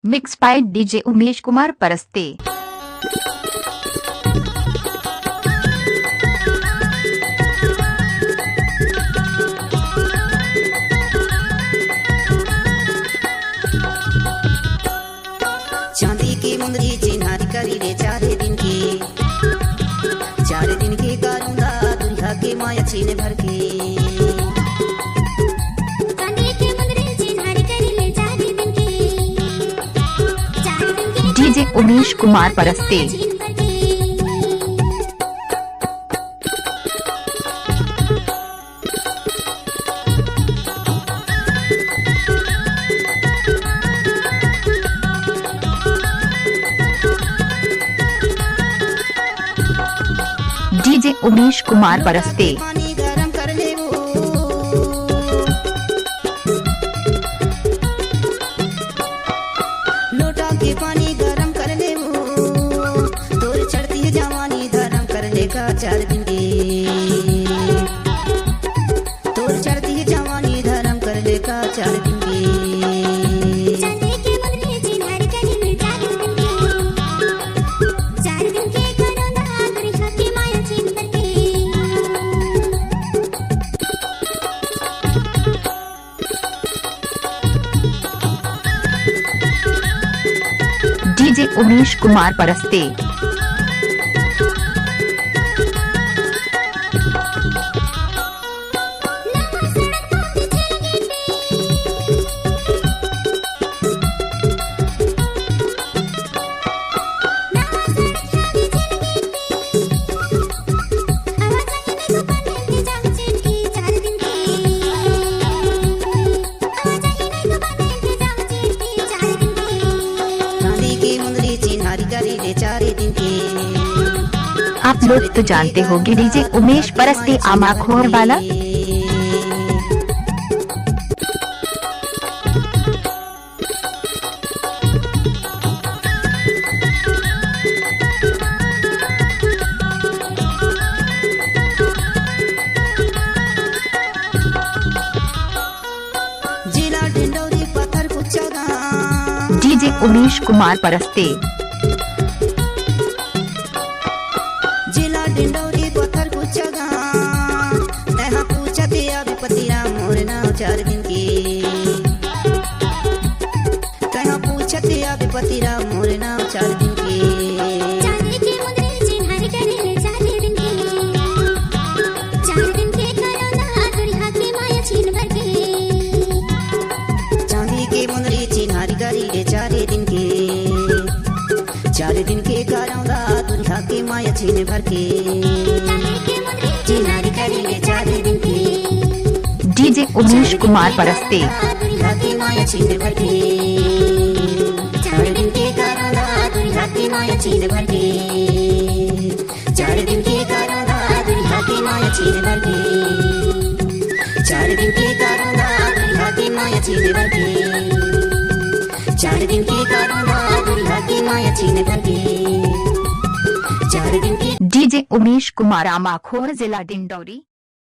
Mix by DJ Umesh Kumar Paraste. चांदी की मुंदरी चिन्हारी करी रे 4 दिन की करूंगा दुनिया के माया छीने भर के। चांदी की मुंदरी चिन्हारी करी ले 4 दिन की डीजे उमेश कुमार परस्ते। डीजे उमेश कुमार परस्ते। पानी गरम कर ले वो लोटा के पानी गरम कर ले वो तोर चढ़ती है जवानी धर्म कर लेगा 4 दिन की तोर चढ़ती है जवानी धर्म कर लेगा 4 दिन की। चांदी की मुंदरी चिन्हारी करी ले 4 दिन की 4 दिन की करूंगा दुनिया की माया छीन करके। डीजे उमेश कुमार परस्ते। चांदी की मुंदरी चिन्हारी करी ले 4 दिन की आप लोग तो जानते होंगे डीजे उमेश परस्ते आमाखोर वाला। जिला डिंडौरी पत्थर कुचा डीजे उमेश कुमार परस्ते। जिला डिंडौरी पत्थर कुचा तहा पूछते अभी पतिरा मोर नाव 4 दिन की तहा पूछते अभी पतिरा मोर नाव 4 दिन की। चांदी की मुंदरी चिन्हारी करी ले 4 दिन की 4 दिन की करूंगा दुनिया की माया छीन भर के। चांदी की मुंदरी चिन्हारी करी ले 4 दिन की 4 दिन के करूंगा दुनिया की माया छीने भर के। चांदी की मुंदरी चिन्हारी करी ले 4 दिन की डीजे उमेश कुमार परस्ते। दुनिया की माया छीने भर के 4 दिन के करूंगा दुनिया की माया छीने भर के 4 दिन के करूंगा दुनिया की माया छीने भर के 4 दिन के करूंगा दुनिया की माया छीने भर के 4 दिन के करूंगा दुनिया की माया छीने भर के 4 दिन के। डीजे उमेश कुमार आमाखोर जिला डिंडौरी।